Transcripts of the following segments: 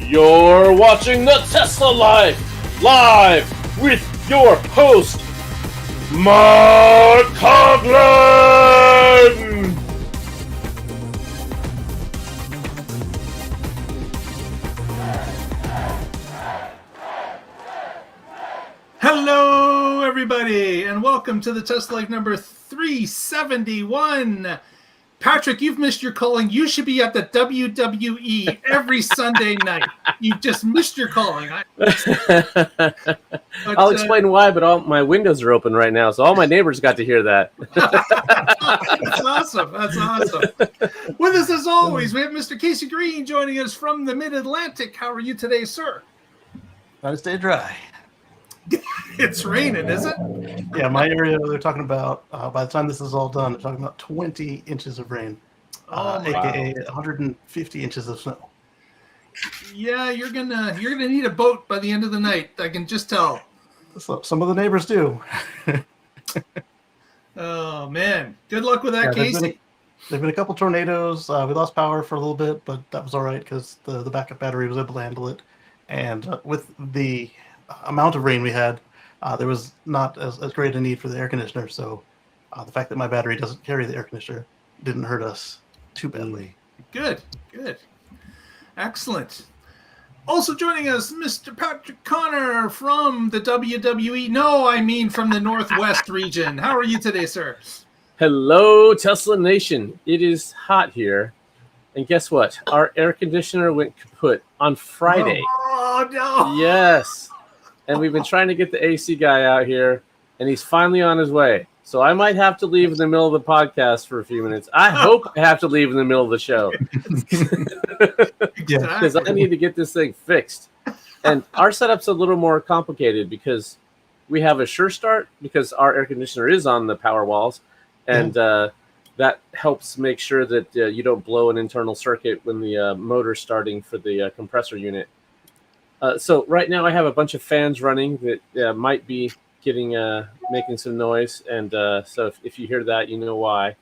You're watching the Tesla Live with your host, Mark Coughlin! Hello, everybody, and welcome to the Tesla Life number 371. Patrick, you've missed your calling. You should be at the WWE every Sunday night. You've just missed your calling. I'll explain why, but all my windows are open right now, so all my neighbors got to hear that. That's awesome. That's awesome. With us, as always, we have Mr. Casey Green joining us from the Mid-Atlantic. How are you today, sir? Try to stay dry. It's raining, is it? Yeah, my area, they're talking about, by the time this is all done, they're talking about 20 inches of rain, aka 150 inches of snow. Yeah, you're gonna need a boat by the end of the night. I can just tell. So, some of the neighbors do. Oh, man. Good luck with that, Casey. There've been a couple tornadoes. We lost power for a little bit, but that was all right because the backup battery was able to handle it. And with the amount of rain we had, there was not as great a need for the air conditioner. So the fact that my battery doesn't carry the air conditioner didn't hurt us too badly. Good. Excellent. Also joining us, Mr. Patrick Connor from the WWE. No, I mean from the Northwest region. How are you today, sir? Hello, Tesla Nation. It is hot here. And guess what? Our air conditioner went kaput on Friday. Oh, no. Yes. And we've been trying to get the AC guy out here, and he's finally on his way. So I might have to leave in the middle of the podcast for a few minutes. I hope I have to leave in the middle of the show. Because I need to get this thing fixed. And our setup's a little more complicated because we have a sure start because our air conditioner is on the power walls. And that helps make sure that you don't blow an internal circuit when the motor's starting for the compressor unit. So right now I have a bunch of fans running that might be making some noise, and so if you hear that, you know why.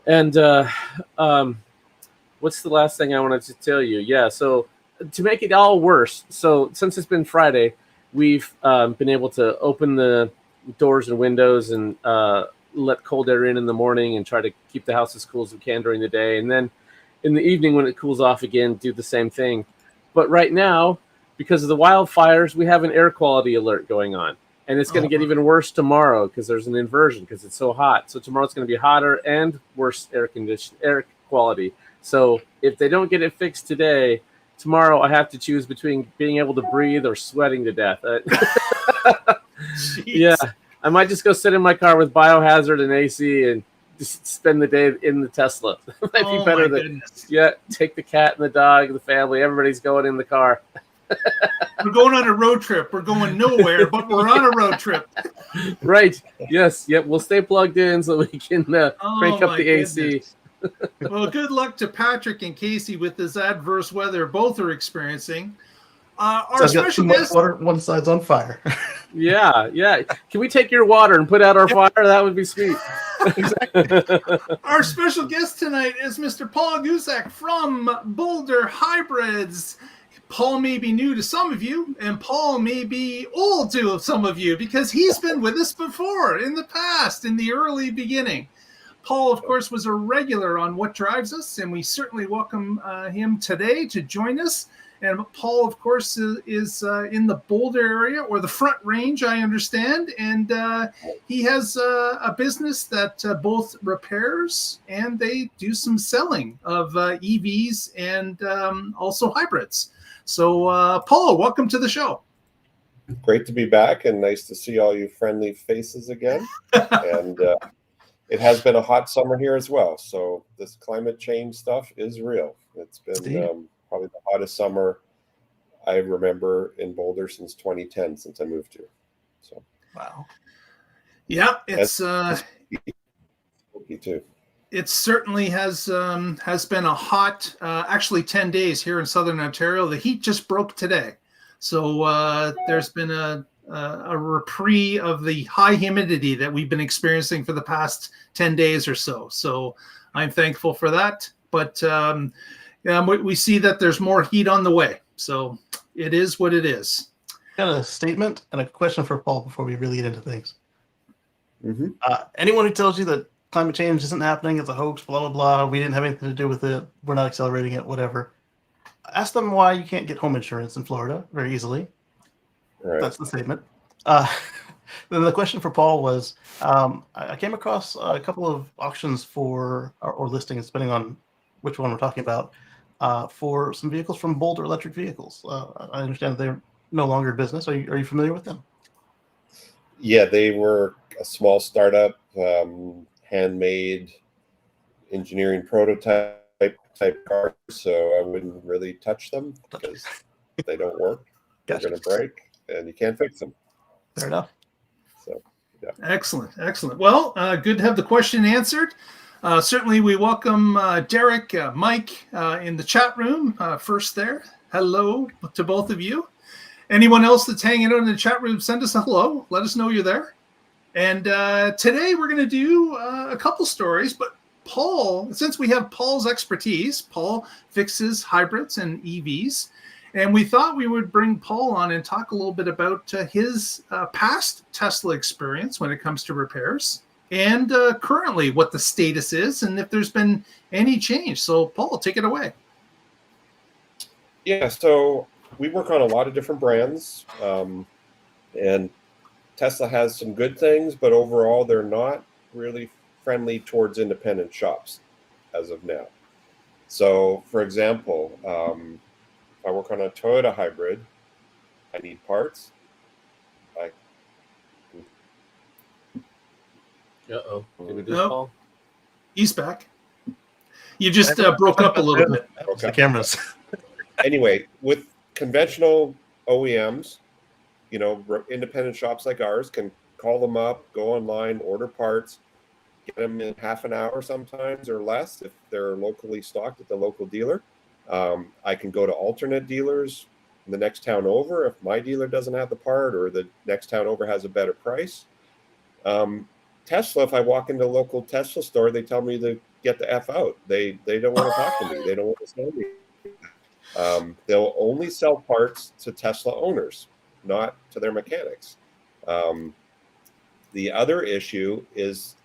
And what's the last thing I wanted to tell you? Yeah, so to make it all worse, so since it's been Friday, we've been able to open the doors and windows and let cold air in the morning and try to keep the house as cool as we can during the day, and then in the evening when it cools off again, do the same thing. But right now, because of the wildfires, we have an air quality alert going on. And it's going to get even worse tomorrow because there's an inversion because it's so hot. So tomorrow it's going to be hotter and worse air quality. So if they don't get it fixed today, tomorrow I have to choose between being able to breathe or sweating to death. Yeah, I might just go sit in my car with Biohazard and AC and just spend the day in the Tesla. Might be better than take the cat and the dog, the family, everybody's going in the car. We're going on a road trip. We're going nowhere, but we're on a road trip. Right. Yes. Yep. We'll stay plugged in so we can crank up the AC. Well, good luck to Patrick and Casey with this adverse weather both are experiencing. Our special guest. Water, one side's on fire. Yeah. Can we take your water and put out our fire? That would be sweet. Exactly. Our special guest tonight is Mr. Paul Guzyk from Boulder Hybrids. Paul may be new to some of you, and Paul may be old to some of you because he's been with us before in the past, in the early beginning. Paul, of course, was a regular on What Drives Us, and we certainly welcome him today to join us. And Paul, of course, is in the Boulder area, or the Front Range, I understand. And he has a business that both repairs and they do some selling of EVs and also hybrids. So, Paul, welcome to the show. Great to be back and nice to see all you friendly faces again. And it has been a hot summer here as well. So this climate change stuff is real. It's been probably the hottest summer I remember in Boulder since 2010, since I moved here. So wow. Yeah, it's too. It certainly has been a hot, actually 10 days here in Southern Ontario. The heat just broke today. So there's been a reprieve of the high humidity that we've been experiencing for the past 10 days or so. So I'm thankful for that. But we see that there's more heat on the way. So it is what it is. Got a statement and a question for Paul before we really get into things. Mm-hmm. Anyone who tells you that climate change isn't happening, it's a hoax, blah, blah, blah, we didn't have anything to do with it, we're not accelerating it, whatever. Ask them why you can't get home insurance in Florida very easily. Right. That's the statement. Then the question for Paul was, I came across a couple of auctions for, or listings, depending on which one we're talking about, for some vehicles from Boulder Electric Vehicles. I understand they're no longer in business. Are you familiar with them? Yeah, they were a small startup, handmade engineering prototype type cars, so I wouldn't really touch them because they don't work. Gotcha. They're going to break, and you can't fix them. Fair enough. So, yeah. Excellent. Well, good to have the question answered. Certainly, we welcome Derek, Mike in the chat room first there. Hello to both of you. Anyone else that's hanging out in the chat room, send us a hello. Let us know you're there. And today we're going to do a couple stories, but Paul, since we have Paul's expertise, Paul fixes hybrids and EVs, and we thought we would bring Paul on and talk a little bit about his past Tesla experience when it comes to repairs, and currently what the status is and if there's been any change. So Paul, take it away. Yeah, so we work on a lot of different brands, and Tesla has some good things, but overall they're not really friendly towards independent shops as of now. So, for example, if I work on a Toyota hybrid, I need parts. Uh-oh. Did we lose Nope. Paul? He's back. You just broke up a little bit. Okay. The cameras. Anyway, with conventional OEMs, independent shops like ours can call them up, go online, order parts, get them in half an hour sometimes or less if they're locally stocked at the local dealer. I can go to alternate dealers in the next town over if my dealer doesn't have the part or the next town over has a better price. Tesla, if I walk into a local Tesla store, they tell me to get the F out. They don't want to talk to me. They don't want to sell me. They'll only sell parts to Tesla owners, not to their mechanics. The other issue is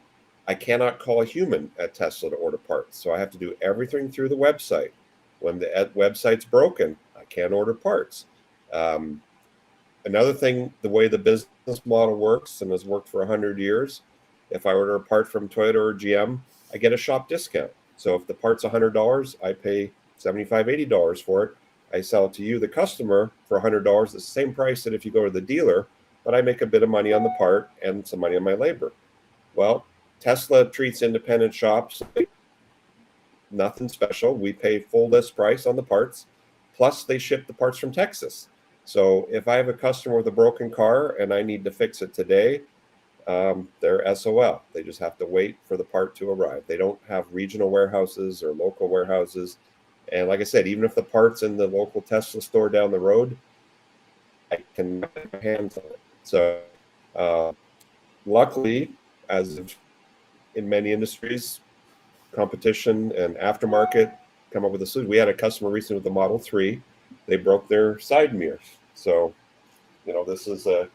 I cannot call a human at Tesla to order parts. So I have to do everything through the website. When the website's broken, I can't order parts. Another thing, the way the business model works and has worked for 100 years, if I order a part from Toyota or GM, I get a shop discount. So if the part's $100, I pay $75, $80 for it. I sell it to you, the customer, for $100, the same price that if you go to the dealer, but I make a bit of money on the part and some money on my labor. Well, Tesla treats independent shops like nothing special. We pay full list price on the parts, plus they ship the parts from Texas. So if I have a customer with a broken car and I need to fix it today, they're SOL. They just have to wait for the part to arrive. They don't have regional warehouses or local warehouses. And like I said, even if the part's in the local Tesla store down the road, I can get my hands on it. So luckily, as in many industries, competition and aftermarket come up with a solution. We had a customer recently with the Model 3. They broke their side mirrors. So, this is a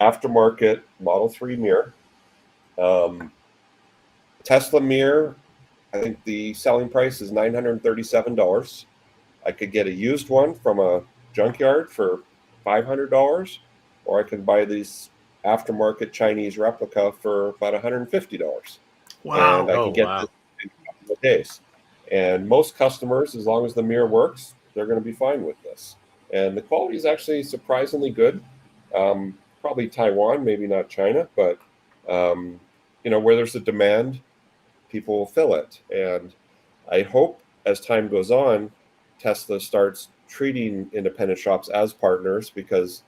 aftermarket Model 3 mirror. Tesla mirror, I think the selling price is $937. I could get a used one from a junkyard for $500, or I can buy these aftermarket Chinese replica for about $150. Wow. And I can get this in a couple of days. And most customers, as long as the mirror works, they're going to be fine with this. And the quality is actually surprisingly good. Probably Taiwan, maybe not China, but where there's a demand, people will fill it. And I hope as time goes on, Tesla starts treating independent shops as partners, because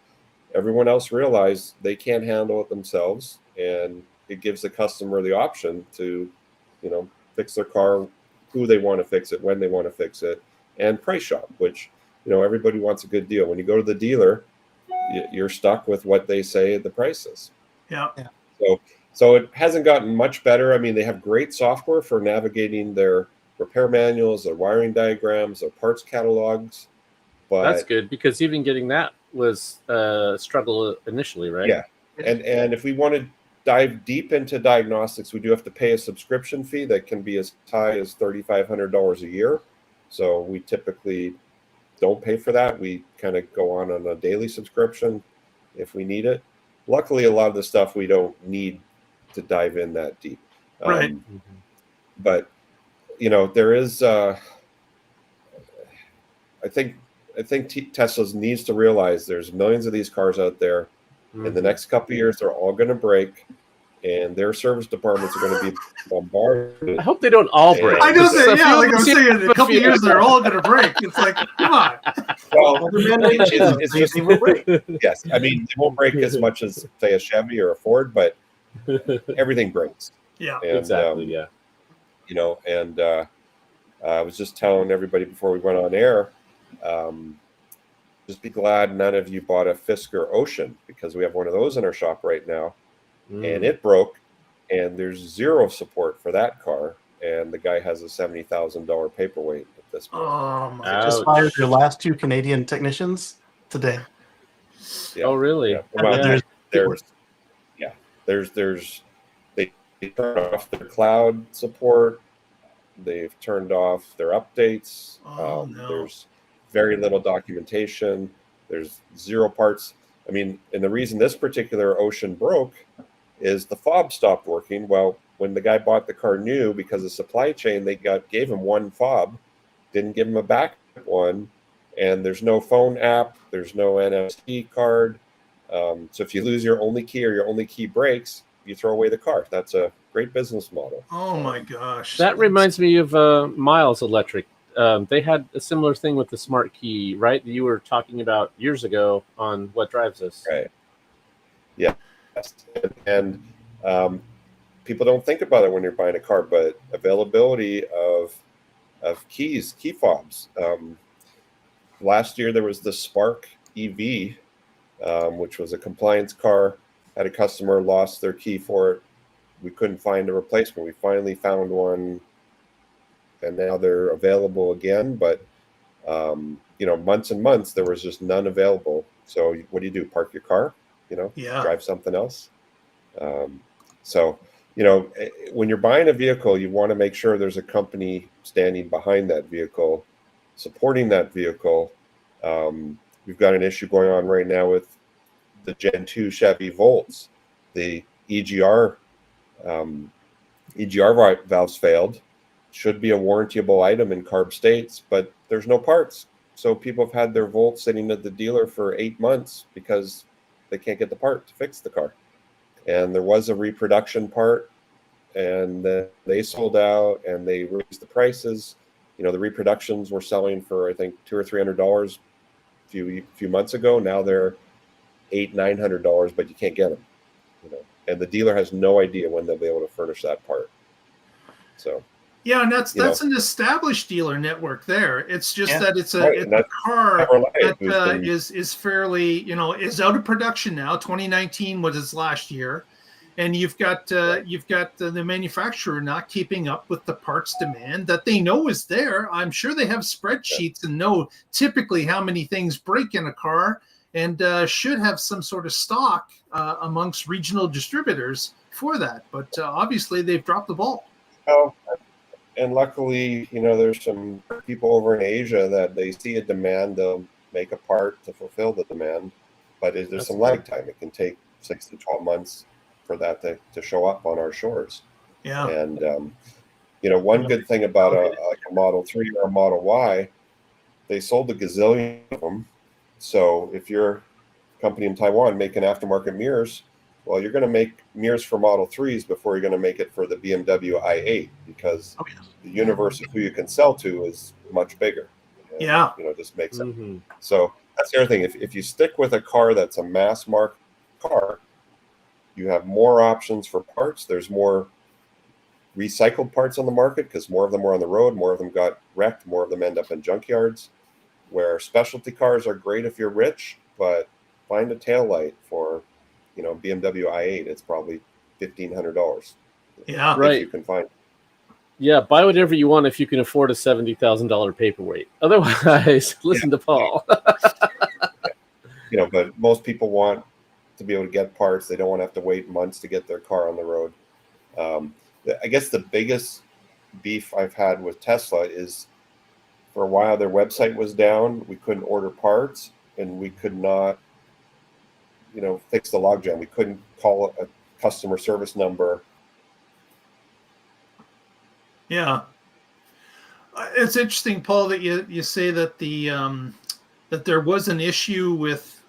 everyone else realized they can't handle it themselves, and it gives the customer the option to, fix their car, who they want to fix it, when they want to fix it, and price shop, which, everybody wants a good deal. When you go to the dealer, you're stuck with what they say the price is. Yeah. So it hasn't gotten much better. I mean, they have great software for navigating their repair manuals, their wiring diagrams, their parts catalogs. That's But good, because even getting that was a struggle initially, right? yeah, and if we want to dive deep into diagnostics, we do have to pay a subscription fee that can be as high as $3,500 a year. So we typically don't pay for that. We kind of go on a daily subscription if we need it. Luckily, a lot of the stuff we don't need to dive in that deep. Right. But there is. I think Tesla needs to realize there's millions of these cars out there. In the next couple of years, they're all going to break, and their service departments are going to be bombarded. I hope they don't all break. I know that. So Yeah, like I'm few- saying, in a couple of years they're all going to break. It's like, come on. Well, it's it's just yes. I mean, they won't break as much as say a Chevy or a Ford, but everything breaks. Yeah. And, exactly. Yeah. And I was just telling everybody before we went on air, just be glad none of you bought a Fisker Ocean, because we have one of those in our shop right now, and it broke, and there's zero support for that car, and the guy has a $70,000 paperweight at this point. Oh my. Ouch. Just fired your last 2 Canadian technicians today. Yeah. Oh, really? Yeah. Well, Yeah. there's they turned off their cloud support. They've turned off their updates. Oh, no. There's very little documentation. There's zero parts. I mean, and the reason this particular Ocean broke is the fob stopped working. Well, when the guy bought the car new, because of supply chain, they gave him one fob, didn't give him a backup one, and there's no phone app, there's no NFC card. So if you lose your only key or your only key breaks, you throw away the car. That's a great business model. Oh my gosh. That reminds me of Miles Electric. They had a similar thing with the smart key, right? That you were talking about years ago on What Drives Us. Right. Yeah. And people don't think about it when you're buying a car, but availability of keys, key fobs. Last year there was the Spark EV, which was a compliance car. Had a customer lost their key for it. We couldn't find a replacement. We finally found one, and now they're available again. But months and months there was just none available. So what do? Park your car? Yeah. Drive something else. So when you're buying a vehicle, you want to make sure there's a company standing behind that vehicle, supporting that vehicle. We've got an issue going on right now with the Gen 2 Chevy Volts. The EGR valves failed. Should be a warrantyable item in CARB states, but there's no parts. So people have had their Volts sitting at the dealer for 8 months because they can't get the part to fix the car. And there was a reproduction part, and they sold out, and they raised the prices. The reproductions were selling for, I think, $200 or $300 a few months ago. Now they're $800-900, but you can't get them. And the dealer has no idea when they'll be able to furnish that part. So. Yeah, and that's an established dealer network there. It's just that it's a car that is fairly, is out of production now. 2019 was its last year, and you've got the manufacturer not keeping up with the parts demand that they know is there. I'm sure they have spreadsheets and know typically how many things break in a car, and should have some sort of stock amongst regional distributors for that. But obviously they've dropped the ball. Oh. And luckily, there's some people over in Asia that they see a demand, they'll make a part to fulfill the demand. But there's some lag time. It can take 6 to 12 months for that to show up on our shores. Yeah. And, one good thing about a Model 3 or a Model Y, they sold a gazillion of them. So if you're a company in Taiwan making aftermarket mirrors, well, you're going to make mirrors for Model 3s before you're going to make it for the BMW i8, because the universe of who you can sell to is much bigger. And, yeah. Just makes sense. So that's the other thing. If you stick with a car that's a mass market car, you have more options for parts. There's more recycled parts on the market because more of them were on the road, more of them got wrecked, more of them end up in junkyards, where specialty cars are great if you're rich, but find a taillight for BMW i8, it's probably $1,500. Yeah, if right. you can find it. Yeah, buy whatever you want if you can afford a $70,000 paperweight. Otherwise, listen to Paul. But most people want to be able to get parts. They don't want to have to wait months to get their car on the road. I guess the biggest beef I've had with Tesla is, for a while their website was down. We couldn't order parts, and we could not, fix the logjam. We couldn't call a customer service number. Yeah, it's interesting, Paul, that you say that that there was an issue with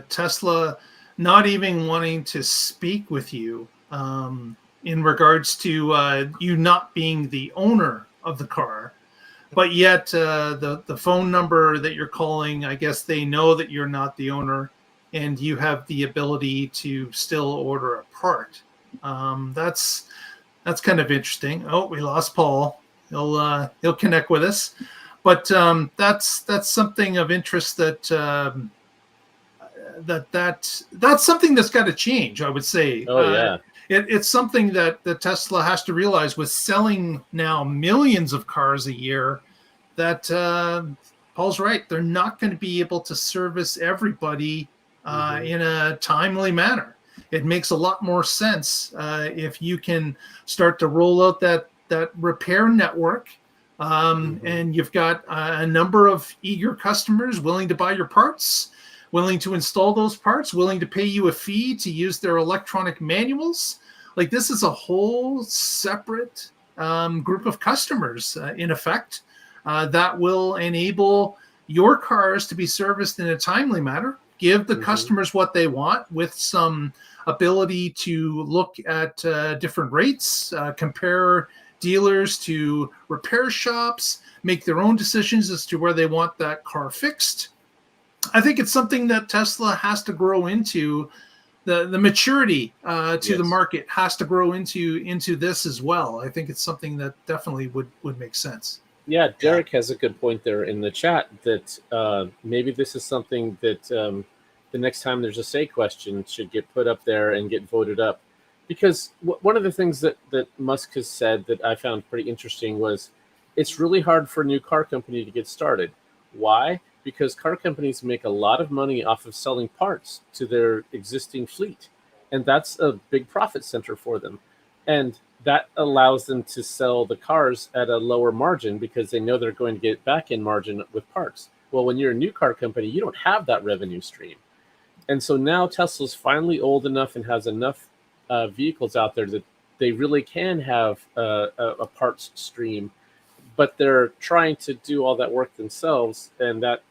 Tesla not even wanting to speak with you in regards to you not being the owner of the car, but yet the phone number that you're calling, I guess they know that you're not the owner, and you have the ability to still order a part. That's kind of interesting. Oh, we lost Paul. He'll connect with us, but that's something of interest that's something that's got to change, I would say. Oh yeah. It's something that Tesla has to realize, with selling now millions of cars a year, that Paul's right. They're not going to be able to service everybody in a timely manner. It makes a lot more sense if you can start to roll out that repair network, and you've got a number of eager customers willing to buy your parts, willing to install those parts, willing to pay you a fee to use their electronic manuals. Like, this is a whole separate group of customers, in effect, that will enable your cars to be serviced in a timely manner, give the customers what they want, with some ability to look at different rates, compare dealers to repair shops, make their own decisions as to where they want that car fixed. I think it's something that Tesla has to grow into. The maturity to the market has to grow into this as well. I think it's something that definitely would make sense. Yeah, Derek has a good point there in the chat that maybe this is something that the next time there's a say question should get put up there and get voted up. Because one of the things that Musk has said that I found pretty interesting was it's really hard for a new car company to get started. Why? Because car companies make a lot of money off of selling parts to their existing fleet. And that's a big profit center for them. And that allows them to sell the cars at a lower margin because they know they're going to get back in margin with parts. Well, when you're a new car company, you don't have that revenue stream. And so now Tesla's finally old enough and has enough vehicles out there that they really can have a parts stream, but they're trying to do all that work themselves, and that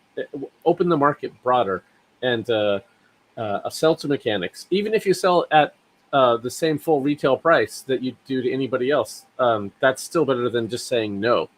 open the market broader and sell to mechanics. Even if you sell at the same full retail price that you do to anybody else, that's still better than just saying no.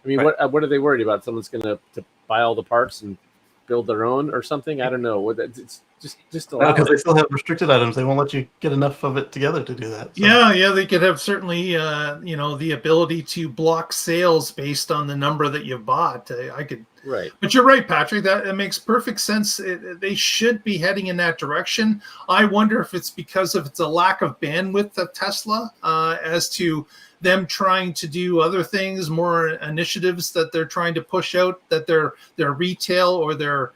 I mean, what are they worried about? Someone's going to buy all the parts and build their own or something? I don't know. It's just allow because they still have restricted items. They won't let you get enough of it together to do that. So. Yeah, they could have certainly, the ability to block sales based on the number that you bought. I could. Right. But you're right, Patrick. That makes perfect sense. They should be heading in that direction. I wonder if it's because of it's a lack of bandwidth of Tesla as to them trying to do other things, more initiatives that they're trying to push out, that their retail or their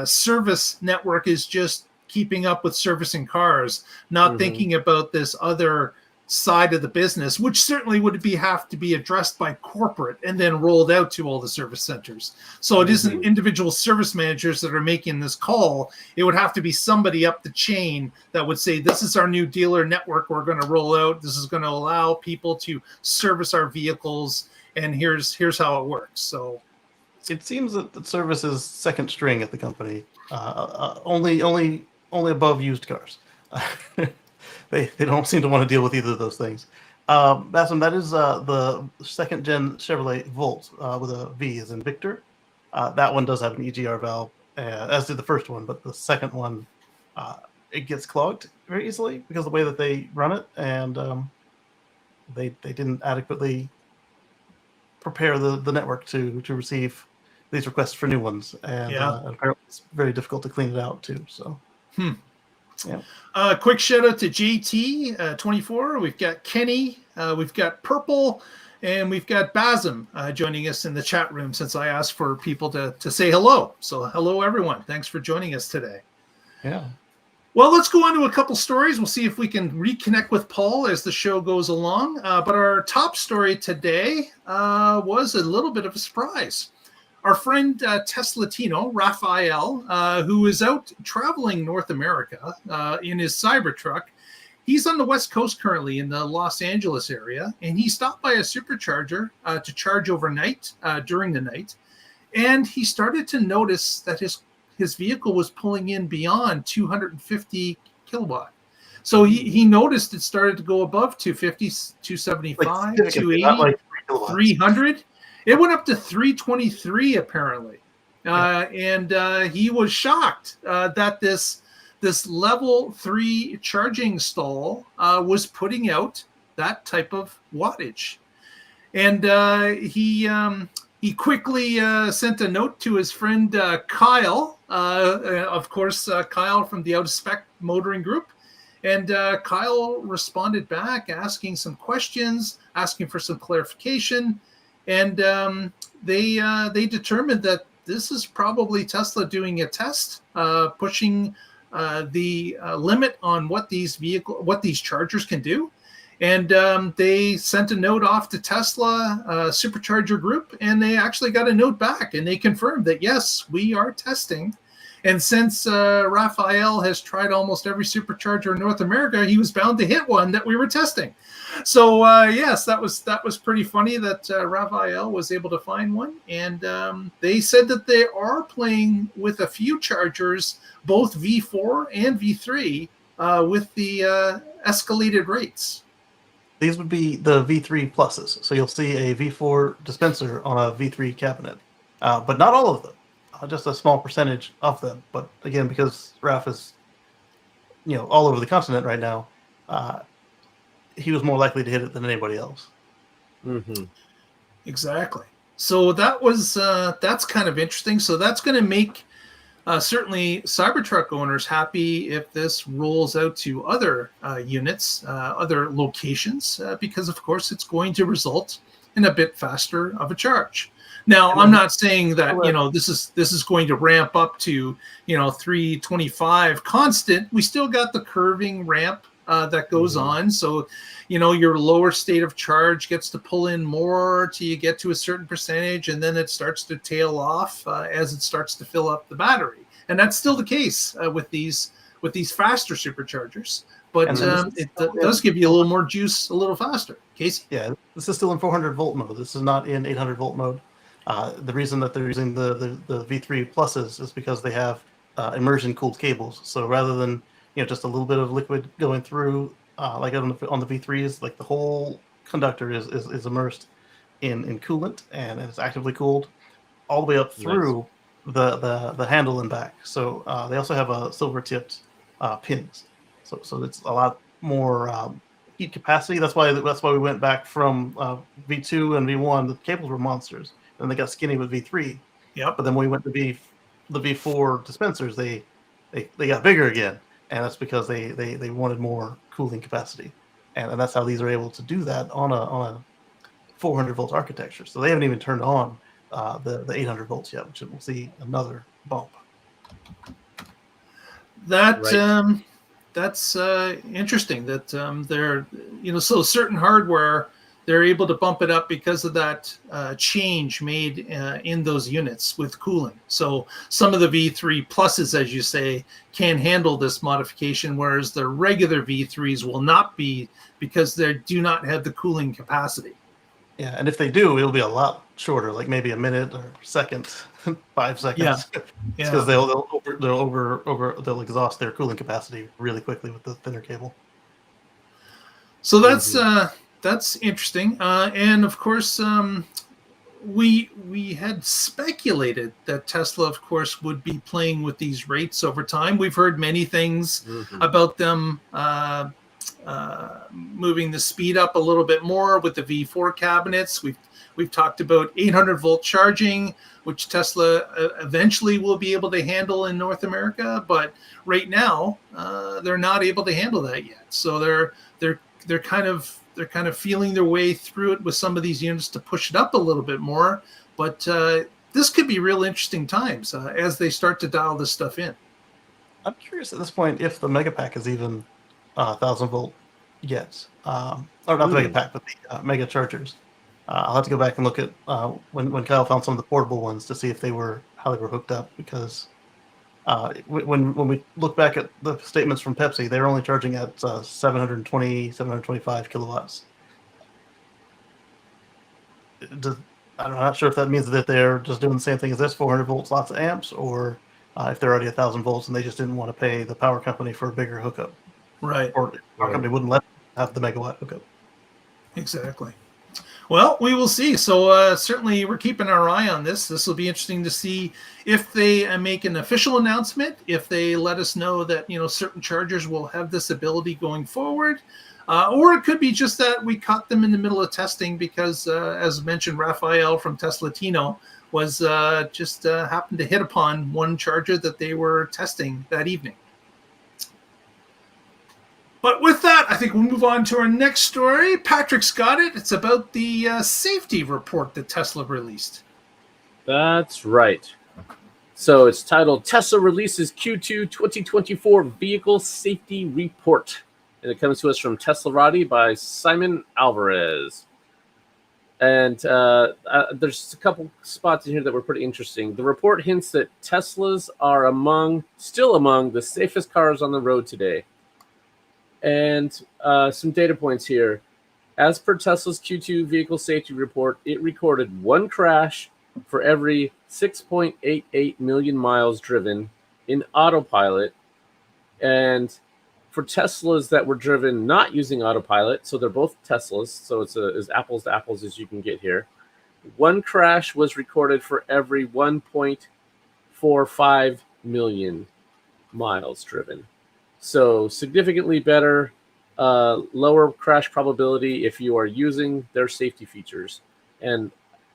service network is just keeping up with servicing cars, not thinking about this other side of the business, which certainly would have to be addressed by corporate and then rolled out to all the service centers. So it isn't individual service managers that are making this call. It would have to be somebody up the chain that would say, this is our new dealer network we're going to roll out. This is going to allow people to service our vehicles, and here's how it works. So it seems that the service is second string at the company, only above used cars. They don't seem to want to deal with either of those things. Bassam, that is the second gen Chevrolet Volt with a V as in Victor. That one does have an EGR valve, as did the first one, but the second one, it gets clogged very easily because of the way that they run it, and they didn't adequately prepare the network to receive these requests for new ones, and apparently it's very difficult to clean it out too. So. Yeah. Quick shout out to JT 24. We've got Kenny. We've got Purple. And we've got Basm joining us in the chat room since I asked for people to say hello. So hello, everyone. Thanks for joining us today. Yeah. Well, let's go on to a couple stories. We'll see if we can reconnect with Paul as the show goes along. But our top story today was a little bit of a surprise. Our friend Teslatino, Raphael, who is out traveling North America in his Cybertruck, he's on the West Coast currently in the Los Angeles area, and he stopped by a supercharger to charge overnight during the night. And he started to notice that his vehicle was pulling in beyond 250 kilowatt. So he noticed it started to go above 250, 275, 280, 300. It went up to 323 apparently. And he was shocked that this level 3 charging stall was putting out that type of wattage. And he quickly sent a note to his friend Kyle, of course, Kyle from the Out of Spec Motoring Group. And Kyle responded back asking some questions, asking for some clarification. And they determined that this is probably Tesla doing a test, pushing the limit on what these chargers can do. And they sent a note off to Tesla Supercharger Group, and they actually got a note back, and they confirmed that, yes, we are testing. And since Raphael has tried almost every supercharger in North America, he was bound to hit one that we were testing. So yes, that was pretty funny that Raphael was able to find one. And they said that they are playing with a few chargers, both V4 and V3, with the escalated rates. These would be the V3 pluses. So you'll see a V4 dispenser on a V3 cabinet, but not all of them. Just a small percentage of them. But again, because Raph is, all over the continent right now, he was more likely to hit it than anybody else. Mm-hmm. Exactly. So that's kind of interesting. So that's going to make certainly Cybertruck owners happy if this rolls out to other units, other locations, because of course it's going to result in a bit faster of a charge. Now, I'm not saying that, this is going to ramp up to, 325 constant. We still got the curving ramp that goes on. So, your lower state of charge gets to pull in more till you get to a certain percentage, and then it starts to tail off as it starts to fill up the battery. And that's still the case with these faster superchargers. But it does give you a little more juice a little faster. Casey? Yeah, this is still in 400 volt mode. This is not in 800 volt mode. The reason that they're using the V3 pluses is because they have immersion cooled cables. So rather than just a little bit of liquid going through, like on the V3s, like the whole conductor is immersed in coolant, and it's actively cooled all the way up through the handle and back. So they also have a silver tipped pins. So it's a lot more heat capacity. That's why we went back from V2 and V1. The cables were monsters. Then they got skinny with V3. Yep. But then when we went to the V4 dispensers, they got bigger again, and that's because they wanted more cooling capacity, and that's how these are able to do that on a 400 volt architecture. So they haven't even turned on the 800 volts yet, which we'll see another bump. That's interesting. That they're so certain hardware. They're able to bump it up because of that change made in those units with cooling. So some of the V3 pluses, as you say, can handle this modification, whereas the regular V3s will not be because they do not have the cooling capacity. Yeah, and if they do, it'll be a lot shorter, like maybe a minute or second, 5 seconds. Yeah, because they'll exhaust their cooling capacity really quickly with the thinner cable. So that's interesting, and of course, we had speculated that Tesla, of course, would be playing with these rates over time. We've heard many things about them moving the speed up a little bit more with the V4 cabinets. We've talked about 800-volt charging, which Tesla eventually will be able to handle in North America, but right now they're not able to handle that yet. So they're kind of feeling their way through it with some of these units to push it up a little bit more. But this could be real interesting times as they start to dial this stuff in. I'm curious at this point if the Megapack is even 1,000-volt yet. Or not the Megapack, but the Mega Chargers. I'll have to go back and look at when Kyle found some of the portable ones to see if how they were hooked up, because when we look back at the statements from Pepsi, they're only charging at 725 kilowatts. I'm not sure if that means that they're just doing the same thing as this, 400 volts, lots of amps, or if they're already 1,000 volts and they just didn't want to pay the power company for a bigger hookup. Right. Or the power company wouldn't let them have the megawatt hookup. Exactly. Well, we will see. So certainly we're keeping our eye on this. This will be interesting to see if they make an official announcement, if they let us know that, certain chargers will have this ability going forward. Or it could be just that we caught them in the middle of testing because, as mentioned, Raphael from Tesla Tino was just happened to hit upon one charger that they were testing that evening. But with that, I think we'll move on to our next story. Patrick's got it. It's about the safety report that Tesla released. That's right. So it's titled Tesla Releases Q2 2024 Vehicle Safety Report. And it comes to us from Teslarati by Simon Alvarez. And there's a couple spots in here that were pretty interesting. The report hints that Teslas are still among the safest cars on the road today. And some data points here. As per Tesla's Q2 vehicle safety report, it recorded one crash for every 6.88 million miles driven in autopilot. And for Teslas that were driven not using autopilot, so they're both Teslas, so it's as apples to apples as you can get here, one crash was recorded for every 1.45 million miles driven. So significantly better, lower crash probability if you are using their safety features. And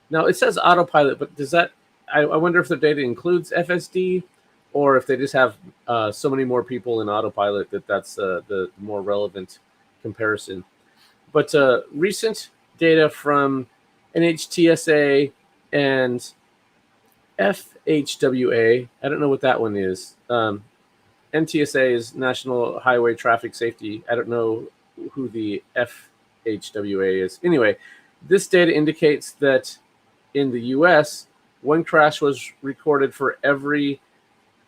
now it says autopilot, but does that, I wonder if the data includes FSD, or if they just have so many more people in autopilot that's the more relevant comparison. But recent data from NHTSA and FHWA, I don't know what that one is. NTSA is National Highway Traffic Safety. I don't know who the FHWA is. Anyway, this data indicates that in the US, one crash was recorded for every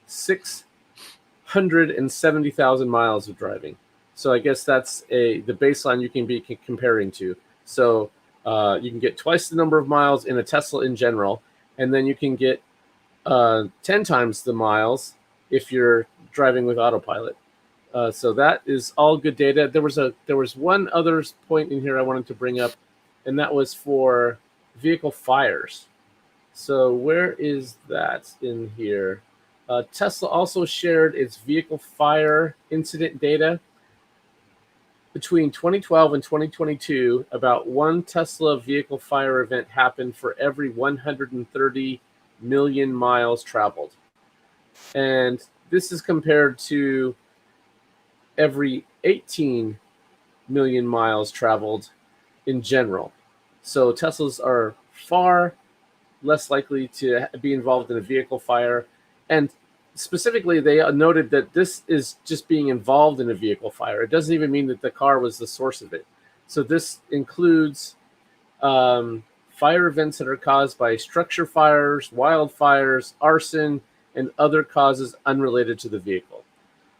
670,000 miles of driving. So I guess that's the baseline you can be comparing to. So you can get twice the number of miles in a Tesla in general, and then you can get 10 times the miles if you're driving with autopilot. So that is all good data. There was one other point in here I wanted to bring up, and that was for vehicle fires. So where is that in here? Tesla also shared its vehicle fire incident data. Between 2012 and 2022, about one Tesla vehicle fire event happened for every 130 million miles traveled. And this is compared to every 18 million miles traveled in general. So Teslas are far less likely to be involved in a vehicle fire. And specifically, they noted that this is just being involved in a vehicle fire. It doesn't even mean that the car was the source of it. So this includes fire events that are caused by structure fires, wildfires, arson, and other causes unrelated to the vehicle.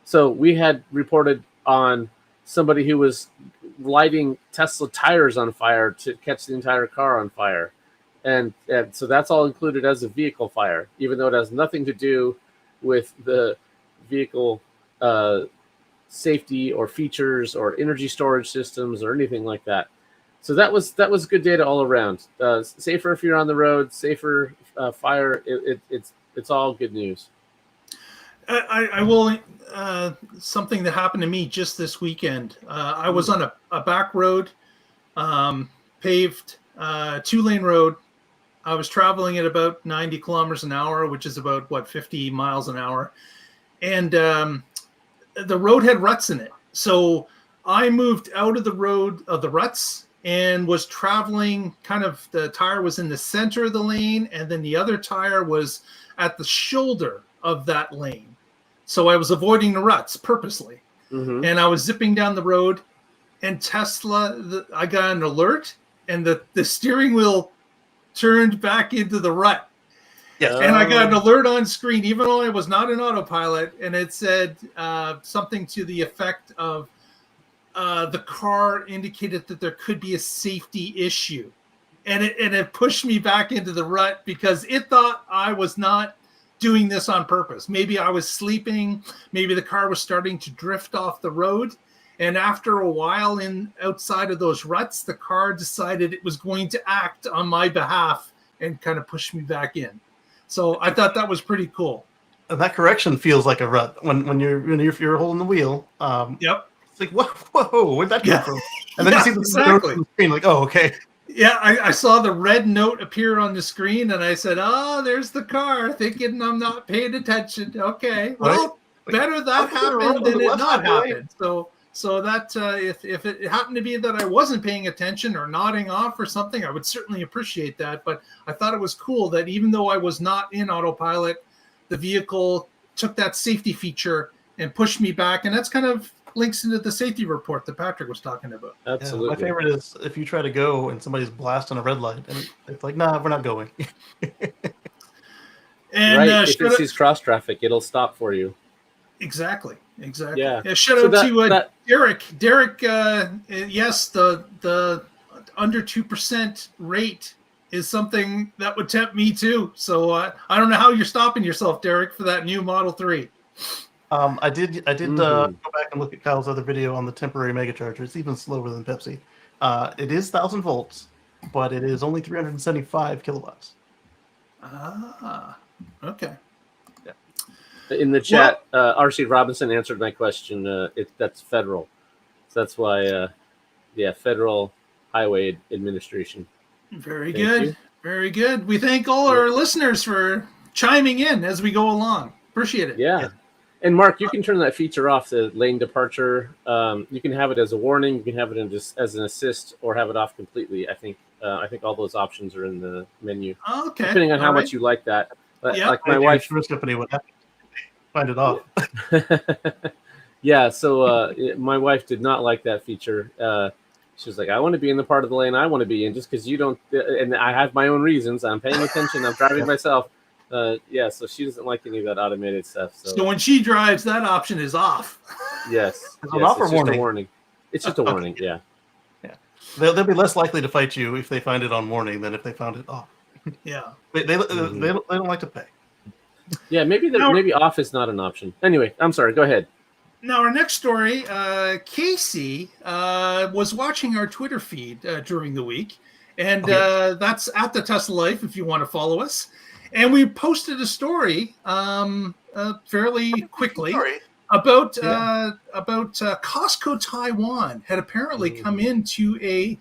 So we had reported on somebody who was lighting Tesla tires on fire to catch the entire car on fire. And so that's all included as a vehicle fire, even though it has nothing to do with the vehicle safety or features or energy storage systems or anything like that. So that was good data all around. Safer if you're on the road, safer fire. It's all good news. I will. Something that happened to me just this weekend. I was on a back road, paved, 2-lane road. I was traveling at about 90 kilometers an hour, which is about 50 miles an hour. And the road had ruts in it. So I moved out of the road of the ruts and was traveling the tire was in the center of the lane, and then the other tire was at the shoulder of that lane. So I was avoiding the ruts purposely. Mm-hmm. And I was zipping down the road, and I got an alert, and the steering wheel turned back into the rut. Yes. And I got an alert on screen, even though I was not in autopilot, and it said something to the effect of the car indicated that there could be a safety issue. And it pushed me back into the rut because it thought I was not doing this on purpose. Maybe I was sleeping. Maybe the car was starting to drift off the road. And after a while outside of those ruts, the car decided it was going to act on my behalf and kind of push me back in. So I thought that was pretty cool. And that correction feels like a rut when you're holding the wheel. Yep. It's like, whoa, where'd that come from? And then you see the exactly. note on the screen, like, oh, okay. Yeah, I saw the red note appear on the screen, and I said, "Oh, there's the car," thinking I'm not paying attention. Okay, well, right? Better that happened than it not happened. So that if it happened to be that I wasn't paying attention or nodding off or something, I would certainly appreciate that. But I thought it was cool that even though I was not in autopilot, the vehicle took that safety feature and pushed me back, and that's kind of links into the safety report that Patrick was talking about. Absolutely. Yeah, my favorite is if you try to go and somebody's blasting a red light, and it's like, nah, we're not going. And right, if it sees cross traffic, it'll stop for you. Exactly. Yeah. Shout out to Derek. Derek, yes, the under 2% rate is something that would tempt me too. So I don't know how you're stopping yourself, Derek, for that new Model 3. I did go back and look at Kyle's other video on the temporary mega charger. It's even slower than Pepsi. It is 1,000 volts, but it is only 375 kilowatts. Okay. Yeah. In the chat, RC Robinson answered my question. That's federal. So that's why, Federal Highway Administration. Very good. Very good. We thank all our listeners for chiming in as we go along. Appreciate it. Yeah. And Mark, you can turn that feature off, the lane departure. You can have it as a warning. You can have it as an assist, or have it off completely. I think all those options are in the menu. Okay. Depending on how much you like that. Like my wife. Insurance company would have to find it off. Yeah. So my wife did not like that feature. She was like, "I want to be in the part of the lane I want to be in, just because you don't." And I have my own reasons. I'm paying attention. I'm driving myself. So she doesn't like any of that automated stuff. So when she drives, that option is off. Yes. It's an offer warning. It's just a warning. Yeah. Yeah. They'll be less likely to fight you if they find it on warning than if they found it off. Yeah. They don't like to pay. Yeah. Maybe off is not an option. Anyway, I'm sorry. Go ahead. Now, our next story, Casey was watching our Twitter feed during the week, and that's at the Tesla Life if you want to follow us. And we posted a story fairly quickly about Costco Taiwan had apparently come into a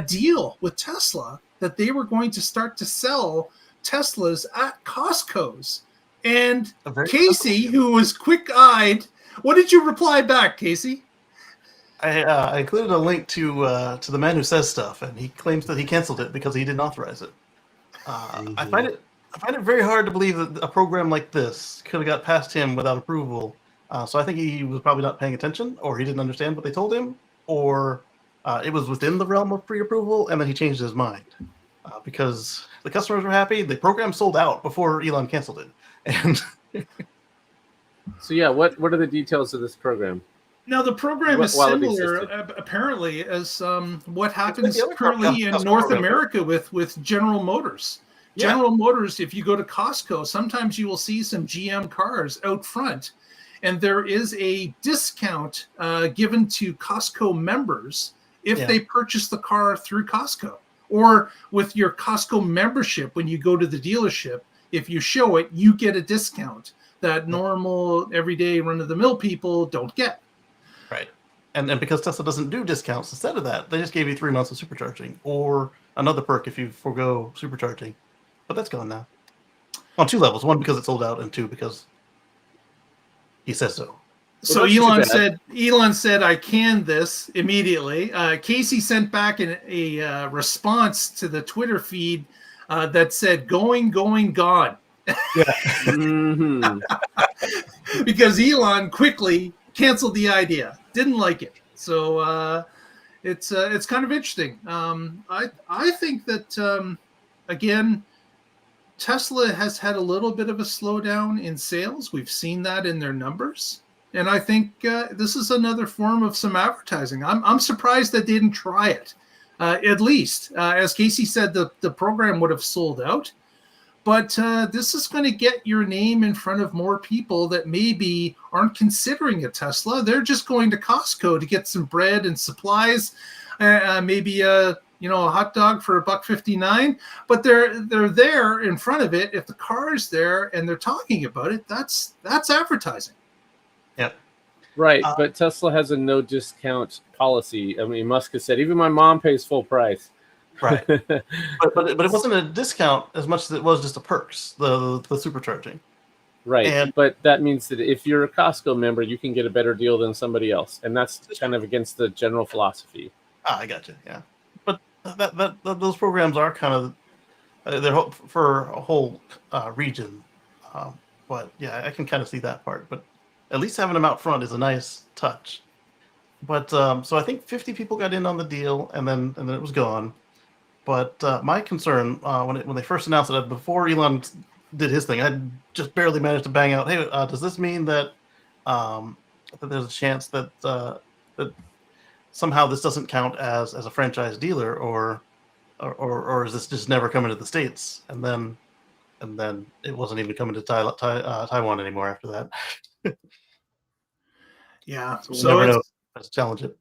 deal with Tesla that they were going to start to sell Teslas at Costco's. And Casey, who was quick-eyed, what did you reply back, Casey? I included a link to the man who says stuff, and he claims that he canceled it because he didn't authorize it. I find it very hard to believe that a program like this could have got past him without approval. So I think he was probably not paying attention, or he didn't understand what they told him, or it was within the realm of pre-approval, and then he changed his mind. Because the customers were happy, the program sold out before Elon canceled it. And so what are the details of this program? Now the program is similar, apparently, as what happens currently in North America with General Motors. Yeah. General Motors, if you go to Costco, sometimes you will see some GM cars out front, and there is a discount given to Costco members if they purchase the car through Costco. Or with your Costco membership, when you go to the dealership, if you show it, you get a discount that normal, everyday, run-of-the-mill people don't get. Right. And because Tesla doesn't do discounts, instead of that, they just gave you 3 months of supercharging or another perk if you forego supercharging, but that's gone now. On 2 levels: 1 because it's sold out, and 2 because he says so. So Elon said, I canned this immediately. Casey sent back a response to the Twitter feed that said, going, gone. Yeah. Because Elon quickly canceled the idea. Didn't like it. So it's kind of interesting. I think that, again, Tesla has had a little bit of a slowdown in sales. We've seen that in their numbers. And I think this is another form of some advertising. I'm surprised that they didn't try it. At least, as Casey said, the program would have sold out. But this is going to get your name in front of more people that maybe aren't considering a Tesla. They're just going to Costco to get some bread and supplies, maybe a hot dog for $1.59. But they're there in front of it. If the car is there and they're talking about it, that's advertising. Yep. Right, but Tesla has a no discount policy. I mean, Musk has said even my mom pays full price. Right, but it wasn't a discount as much as it was just the perks, the supercharging. Right, but that means that if you're a Costco member, you can get a better deal than somebody else, and that's kind of against the general philosophy. I gotcha. Yeah, but those programs are kind of they're for a whole region. But yeah, I can kind of see that part. But at least having them out front is a nice touch. But so I think 50 people got in on the deal, and then it was gone. But my concern when they first announced it, before Elon did his thing, I just barely managed to bang out, "Hey, does this mean that that there's a chance that that somehow this doesn't count as a franchise dealer, or is this just never coming to the States?" And then it wasn't even coming to Taiwan anymore after that. Yeah, so never know. Let's challenge it.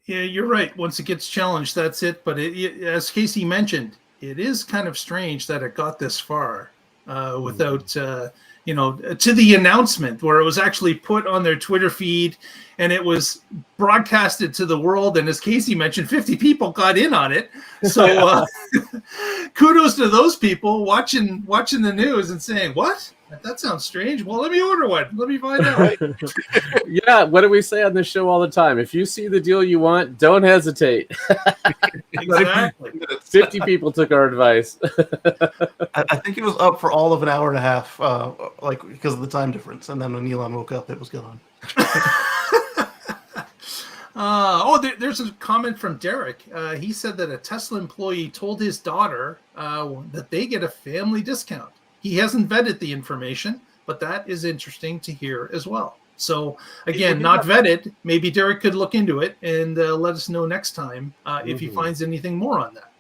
Yeah, you're right. Once it gets challenged, that's it. But as Casey mentioned, it is kind of strange that it got this far without, to the announcement where it was actually put on their Twitter feed and it was broadcasted to the world. And as Casey mentioned, 50 people got in on it. So kudos to those people watching the news and saying, "What? That sounds strange. Well, let me order one. Let me find out." Yeah, what do we say on this show all the time? If you see the deal you want, don't hesitate. Exactly. 50 people took our advice. I think it was up for all of an hour and a half, because of the time difference. And then when Elon woke up, it was gone. There's a comment from Derek. He said that a Tesla employee told his daughter that they get a family discount. He hasn't vetted the information, but that is interesting to hear as well. So, again, not vetted. Maybe Derek could look into it and let us know next time if he finds anything more on that.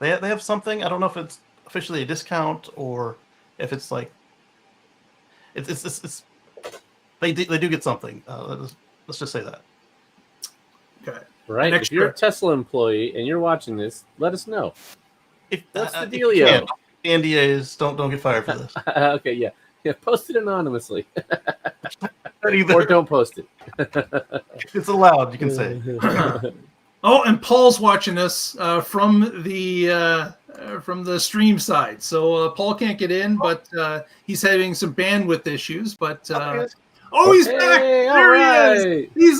Yeah, they have something. I don't know if it's officially a discount or if it's like it's they do get something. Let's just say that. Okay. Right. If you're a Tesla employee and you're watching this, let us know. What's the dealio? NDAs, don't get fired for this. Okay, yeah. Post it anonymously. Or don't post it. It's allowed, you can say. Oh, and Paul's watching us from the stream side. So Paul can't get in, but he's having some bandwidth issues. But he's back! There he is! He's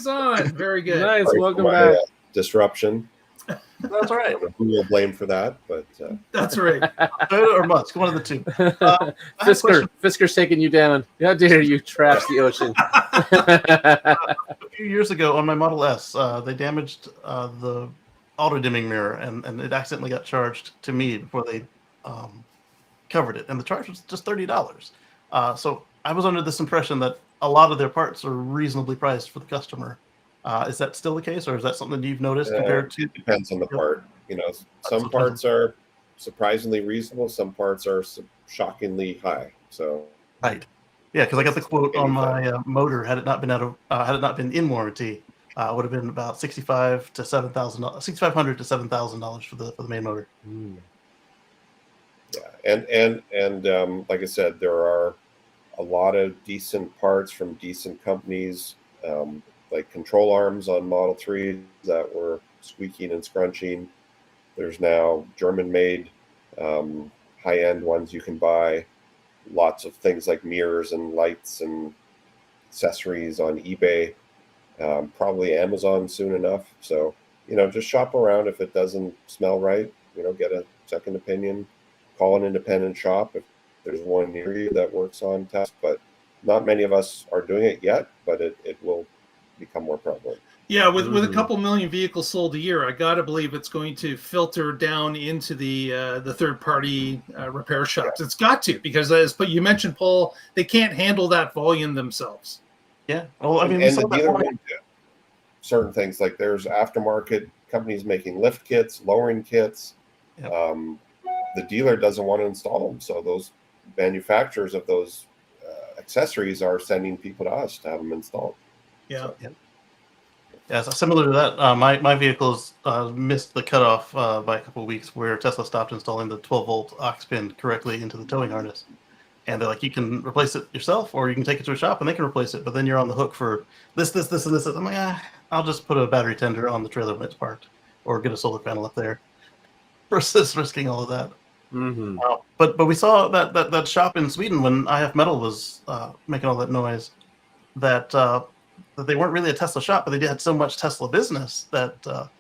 on! Very good. Nice, welcome back. Disruption. That's all right. Who will blame for that? But that's right. Or Musk, one of the two. Fisker's taking you down. How dare you trash the ocean? A few years ago on my Model S, they damaged the auto dimming mirror, and it accidentally got charged to me before they covered it, and the charge was just $30. So I was under this impression that a lot of their parts are reasonably priced for the customer. Is that still the case, or is that something you've noticed compared to? Depends on the part. Some parts are surprisingly reasonable. Some parts are shockingly high. So right, yeah, because I got the quote on my motor. Had it not been in warranty, would have been about $6,500 to $7,000 for the main motor. Yeah, and like I said, there are a lot of decent parts from decent companies. Like control arms on Model 3 that were squeaking and scrunching. There's now German-made high-end ones you can buy. Lots of things like mirrors and lights and accessories on eBay. Probably Amazon soon enough. So, just shop around. If it doesn't smell right, get a second opinion. Call an independent shop if there's one near you that works on test. But not many of us are doing it yet, but it will become more prevalent. Yeah, with a couple million vehicles sold a year, I got to believe it's going to filter down into the third-party repair shops. Yeah. It's got to, because but you mentioned, Paul, they can't handle that volume themselves. Yeah. Well, I mean, and the dealer won't do certain things. Like there's aftermarket companies making lift kits, lowering kits. Yep. The dealer doesn't want to install them, so those manufacturers of those accessories are sending people to us to have them installed. Yeah. So, yeah. So similar to that, my vehicles missed the cutoff by a couple of weeks, where Tesla stopped installing the 12-volt aux pin correctly into the towing harness. And they're like, you can replace it yourself, or you can take it to a shop and they can replace it. But then you're on the hook for this, and this. I'm like, I'll just put a battery tender on the trailer when it's parked, or get a solar panel up there, versus risking all of that. Mm-hmm. But we saw that shop in Sweden when IF Metal was making all that noise, that they weren't really a Tesla shop, but they had so much Tesla business that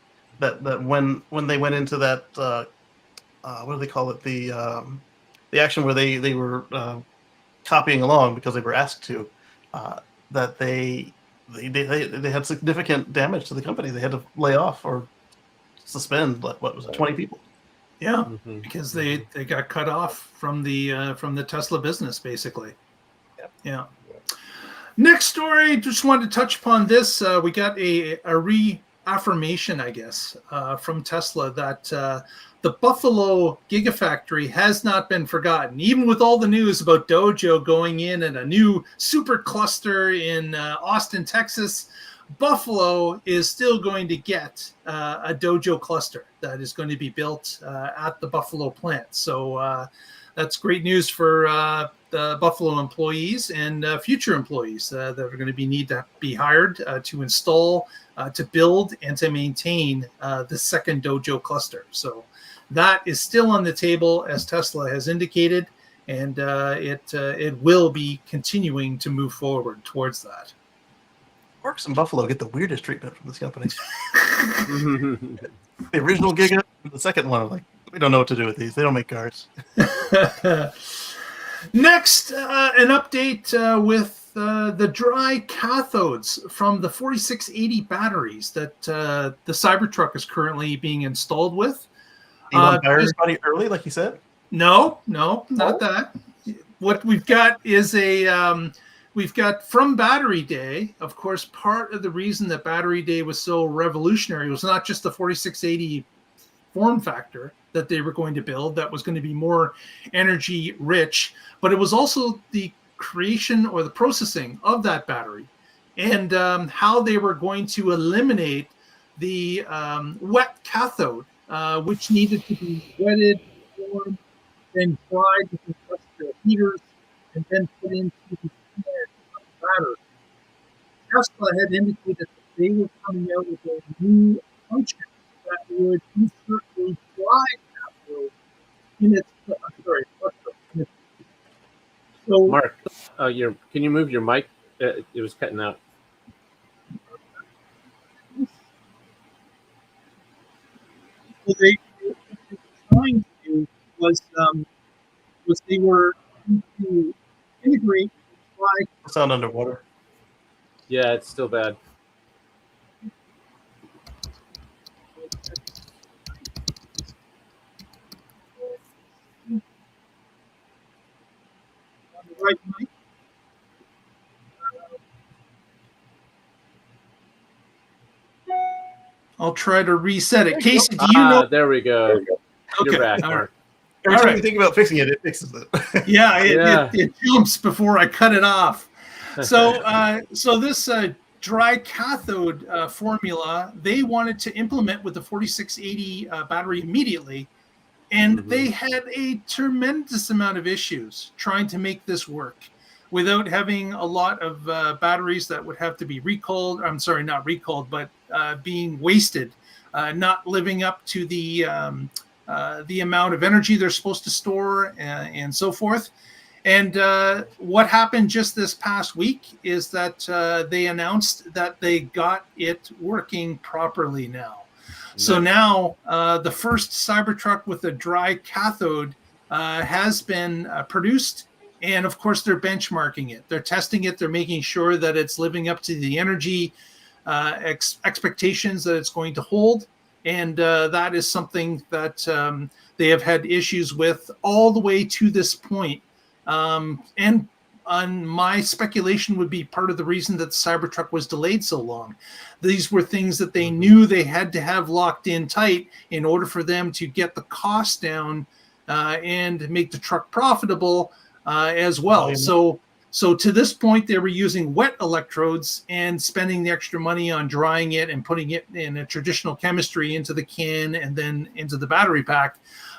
when they went into that what do they call it, the action where they were copying along because they were asked to, that they had significant damage to the company. They had to lay off or suspend, what was it, 20 people. Yeah, because they got cut off from the Tesla business, basically. Yep. Yeah. Next story, just wanted to touch upon this. We got a reaffirmation, I guess, from Tesla that the Buffalo Gigafactory has not been forgotten. Even with all the news about DOJO going in and a new super cluster in Austin, Texas, Buffalo is still going to get a DOJO cluster that is going to be built at the Buffalo plant. So that's great news for the Buffalo employees and future employees that are going to need to be hired to install, to build, and to maintain the second DOJO cluster. So that is still on the table, as Tesla has indicated, and it will be continuing to move forward towards that. Works in Buffalo get the weirdest treatment from this company. The original Giga, the second one, I'm like, we don't know what to do with these. They don't make cars. Next, an update with the dry cathodes from the 4680 batteries that the Cybertruck is currently being installed with. You want to fire everybody early, like you said? No, not that. What we've got is we've got from Battery Day. Of course, part of the reason that Battery Day was so revolutionary was not just the 4680 form factor that they were going to build that was going to be more energy rich, but it was also the creation or the processing of that battery, and how they were going to eliminate the wet cathode, which needed to be wetted, warmed, then dried with industrial heaters, and then put into the battery. Tesla had indicated that they were coming out with a new function that would insert a dry cathode in its So, Mark, can you move your mic? It was cutting out. What they were trying to do was they were trying to integrate dry. Sound underwater. Yeah, it's still bad. Right mic. I'll try to reset it. Casey, do you know? There we go. You're back, Mark. Every time you think about fixing it, it fixes it. Yeah, it jumps before I cut it off. So, so this dry cathode formula they wanted to implement with the 4680 battery immediately, and they had a tremendous amount of issues trying to make this work without having a lot of batteries that would have to be recalled. I'm sorry, not recalled, but being wasted not living up to the amount of energy they're supposed to store and so forth. And what happened just this past week is that they announced that they got it working properly now. Nice. So now the first Cybertruck with a dry cathode has been produced. And of course, they're benchmarking it. They're testing it. They're making sure that it's living up to the energy expectations that it's going to hold. And that is something that they have had issues with all the way to this point. And on my speculation would be part of the reason that the Cybertruck was delayed so long. These were things that they knew they had to have locked in tight in order for them to get the cost down and make the truck profitable as well. So to this point, they were using wet electrodes and spending the extra money on drying it and putting it in a traditional chemistry into the can and then into the battery pack.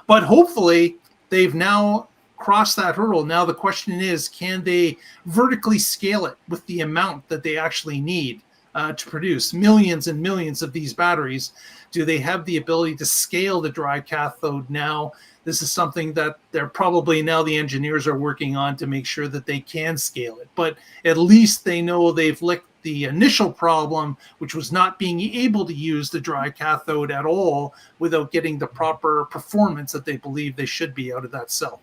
But hopefully they've now crossed that hurdle. Now the question is, can they vertically scale it with the amount that they actually need to produce millions and millions of these batteries? Do they have the ability to scale the dry cathode now? This is something that they're probably now the engineers are working on to make sure that they can scale it. But at least they know they've licked the initial problem, which was not being able to use the dry cathode at all without getting the proper performance that they believe they should be out of that cell.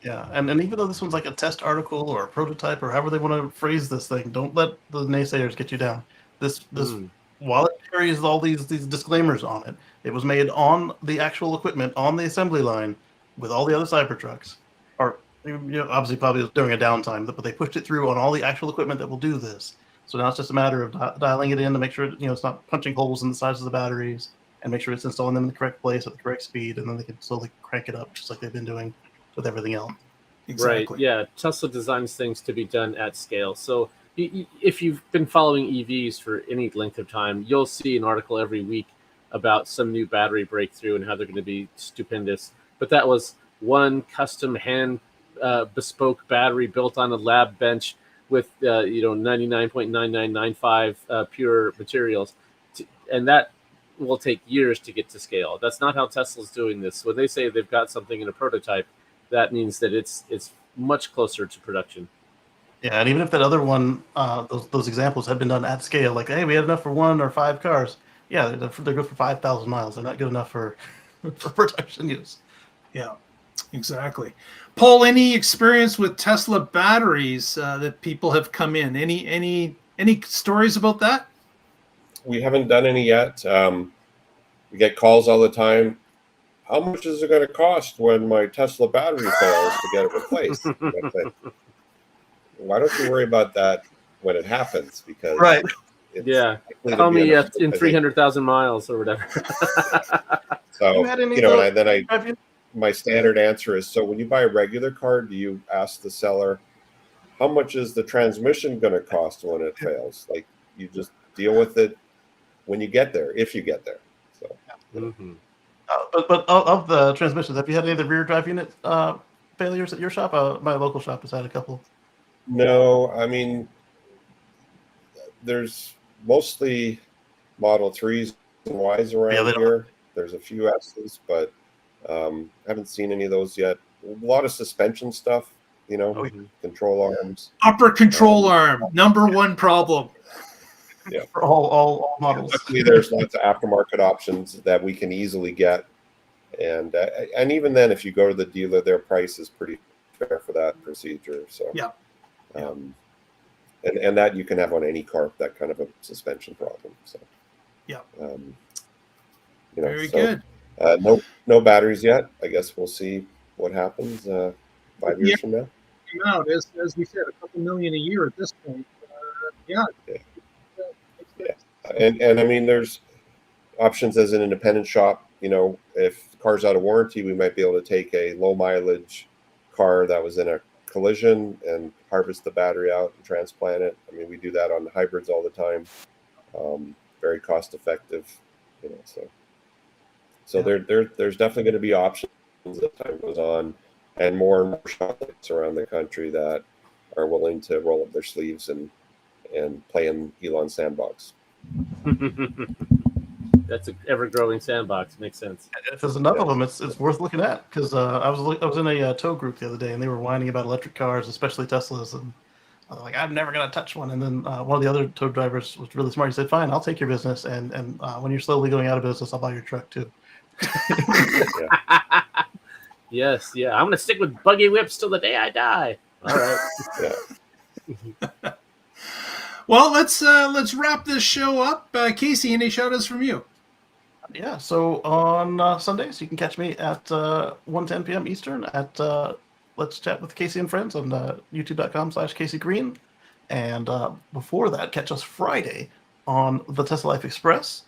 Yeah, and even though this one's like a test article or a prototype or however they want to phrase this thing, don't let the naysayers get you down. This while it carries all these disclaimers on it, it was made on the actual equipment on the assembly line with all the other Cybertrucks. Or obviously probably during a downtime, but they pushed it through on all the actual equipment that will do this. So now it's just a matter of dialing it in to make sure it's not punching holes in the sides of the batteries and make sure it's installing them in the correct place at the correct speed, and then they can slowly crank it up just like they've been doing with everything else. Exactly. Right. Yeah. Tesla designs things to be done at scale. So if you've been following EVs for any length of time, you'll see an article every week about some new battery breakthrough and how they're going to be stupendous. But that was one custom hand bespoke battery built on a lab bench with 99.9995 pure materials, and that will take years to get to scale. That's not how Tesla's doing this. When they say they've got something in a prototype, that means that it's much closer to production. Yeah, and even if that other one, those examples had been done at scale, like, hey, we had enough for 1 or 5 cars. Yeah, they're good for 5,000 miles. They're not good enough for production use. Yeah, exactly. Paul, any experience with Tesla batteries that people have come in? Any stories about that? We haven't done any yet. We get calls all the time. How much is it going to cost when my Tesla battery fails to get it replaced? Why don't you worry about that when it happens? Because right. Tell me in 300,000 miles or whatever. So my standard answer is: so when you buy a regular car, do you ask the seller, how much is the transmission going to cost when it fails? Like, you just deal with it when you get there, if you get there. So. Mm-hmm. But of the transmissions, have you had any of the rear drive unit failures at your shop? My local shop has had a couple. No, I mean, there's mostly Model 3s and Ys around here. There's a few S's, but I haven't seen any of those yet. A lot of suspension stuff, control arms. Upper control arm, number one problem. Yeah, for all models. Luckily, there's lots of aftermarket options that we can easily get, and even then, if you go to the dealer, their price is pretty fair for that procedure. So yeah, and that you can have on any car, that kind of a suspension problem. So yeah, very good. No batteries yet. I guess we'll see what happens 5 years from now. As we said, a couple million a year at this point. Yeah. And I mean, there's options as an independent shop. If the car's out of warranty, we might be able to take a low mileage car that was in a collision and harvest the battery out and transplant it. I mean, we do that on the hybrids all the time. Very cost effective, So there's definitely going to be options as time goes on, and more shops around the country that are willing to roll up their sleeves and play in Elon's sandbox. That's an ever-growing sandbox. Makes sense. If there's enough of them, it's worth looking at. Because I was in a tow group the other day, and they were whining about electric cars, especially Teslas, and I was like, I'm never gonna touch one. And then one of the other tow drivers was really smart. He said, "Fine, I'll take your business, and when you're slowly going out of business, I'll buy your truck too." Yes, yeah. I'm gonna stick with buggy whips till the day I die. All right. Yeah. Well, let's wrap this show up. Casey, any shout-outs from you? Yeah, so on Sundays, you can catch me at 1:10 p.m. Eastern at Let's Chat with Casey and Friends on youtube.com/Casey Green. And before that, catch us Friday on the Tesla Life Express.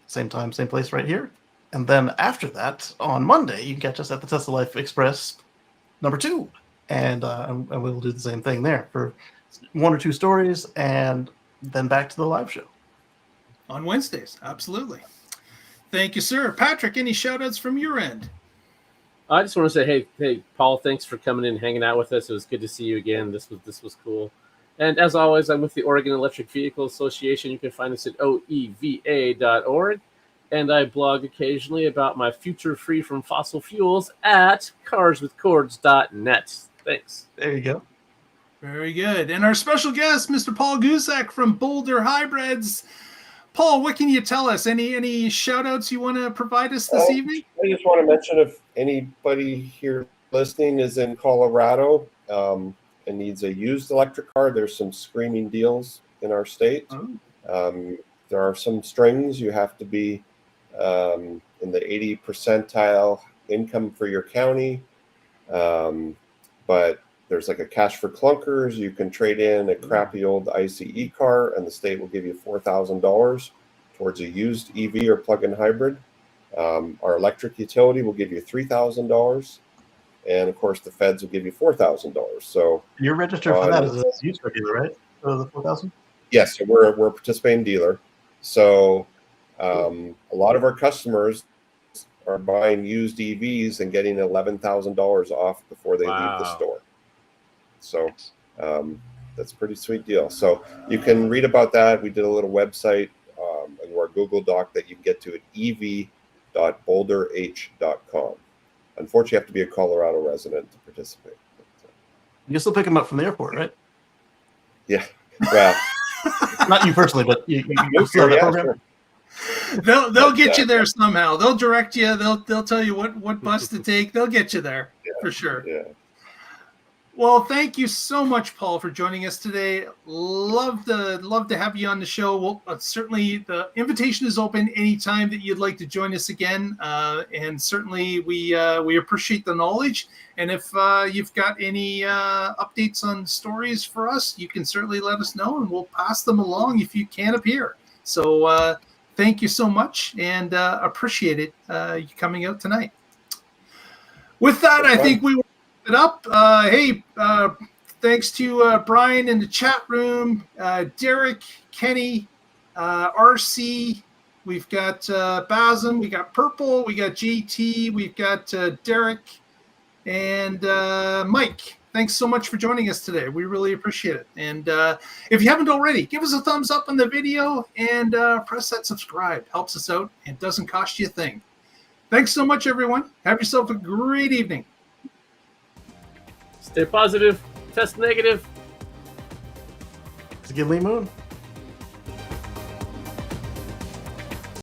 Same time, same place right here. And then after that, on Monday, you can catch us at the Tesla Life Express #2. And we'll do the same thing there for 1 or 2 stories, and then back to the live show. On Wednesdays, absolutely. Thank you, sir. Patrick, any shout-outs from your end? I just want to say, hey, Paul, thanks for coming in and hanging out with us. It was good to see you again. This was cool. And as always, I'm with the Oregon Electric Vehicle Association. You can find us at oeva.org. And I blog occasionally about my future free from fossil fuels at carswithcords.net. Thanks. There you go. Very good. And our special guest, Mr. Paul Guzyk from Boulder Hybrids. Paul, what can you tell us? Any shout-outs you want to provide us this evening? I just want to mention, if anybody here listening is in Colorado and needs a used electric car, there's some screaming deals in our state. Oh. There are some strings. You have to be in the 80 percentile income for your county. But there's like a cash for clunkers. You can trade in a crappy old ICE car, and the state will give you $4,000 towards a used EV or plug-in hybrid. Our electric utility will give you $3,000, and of course the feds will give you $4,000. So you're registered for that as a used car dealer, right? For the 4,000. Yes, so we're a participating dealer. So a lot of our customers are buying used EVs and getting $11,000 off before they leave the store. So that's a pretty sweet deal. So you can read about that. We did a little website and our Google Doc that you can get to at ev.boulderh.com. Unfortunately, you have to be a Colorado resident to participate. You can still pick them up from the airport, right? Yeah. Well, not you personally, but you still have that program. Sure. They'll get you there somehow. They'll direct you. They'll tell you what bus to take. They'll get you there for sure. Yeah. Well, thank you so much, Paul, for joining us today. Love to have you on the show. Well, certainly the invitation is open anytime that you'd like to join us again. And certainly we appreciate the knowledge. And if you've got any updates on stories for us, you can certainly let us know, and we'll pass them along if you can appear. So thank you so much, and appreciate it you coming out tonight. With that, I think we will it up. Thanks to Brian in the chat room, Derek, Kenny, RC. We've got Basm, we got Purple, we got GT, we've got Derek, and Mike. Thanks so much for joining us today. We really appreciate it. And if you haven't already, give us a thumbs up on the video and press that subscribe. Helps us out and doesn't cost you a thing. Thanks so much, everyone. Have yourself a great evening. Stay positive. Test negative. It's a good Moon.